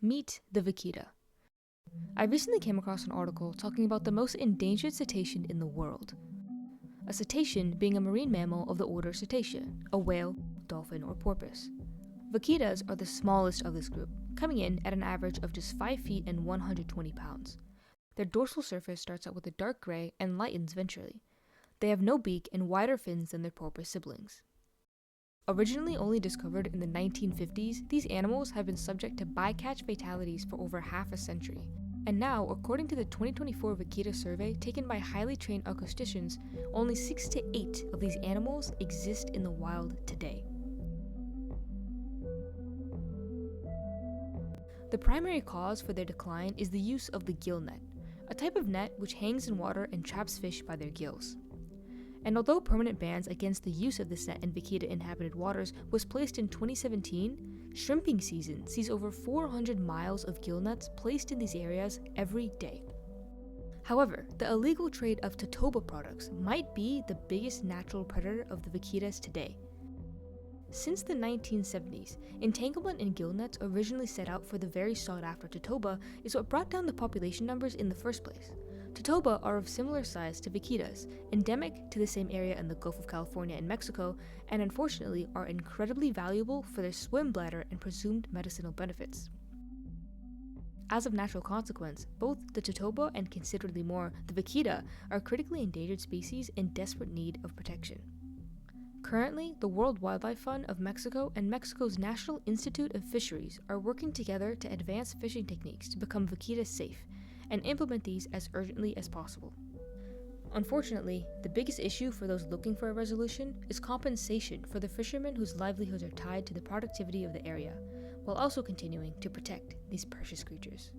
Meet the vaquita. I recently came across an article talking about the most endangered cetacean in the world. A cetacean being a marine mammal of the order Cetacean, a whale, dolphin, or porpoise. Vaquitas are the smallest of this group, coming in at an average of just 5 feet and 120 pounds. Their dorsal surface starts out with a dark gray and lightens ventrally. They have no beak and wider fins than their porpoise siblings. Originally only discovered in the 1950s, these animals have been subject to bycatch fatalities for over half a century. And now, according to the 2024 Vaquita survey taken by highly trained acousticians, only 6 to 8 of these animals exist in the wild today. The primary cause for their decline is the use of the gill net, a type of net which hangs in water and traps fish by their gills. And although permanent bans against the use of this net in Vaquita-inhabited waters was placed in 2017, shrimping season sees over 400 miles of gill nets placed in these areas every day. However, the illegal trade of Tatoba products might be the biggest natural predator of the vaquitas today. Since the 1970s, entanglement in gill nets originally set out for the very sought-after Tatoba is what brought down the population numbers in the first place. Tatoba are of similar size to vaquitas, endemic to the same area in the Gulf of California and Mexico, and unfortunately are incredibly valuable for their swim bladder and presumed medicinal benefits. As of natural consequence, both the Tatoba and considerably more the vaquita are critically endangered species in desperate need of protection. Currently, the World Wildlife Fund of Mexico and Mexico's National Institute of Fisheries are working together to advance fishing techniques to become vaquita safe and implement these as urgently as possible. Unfortunately, the biggest issue for those looking for a resolution is compensation for the fishermen whose livelihoods are tied to the productivity of the area, while also continuing to protect these precious creatures.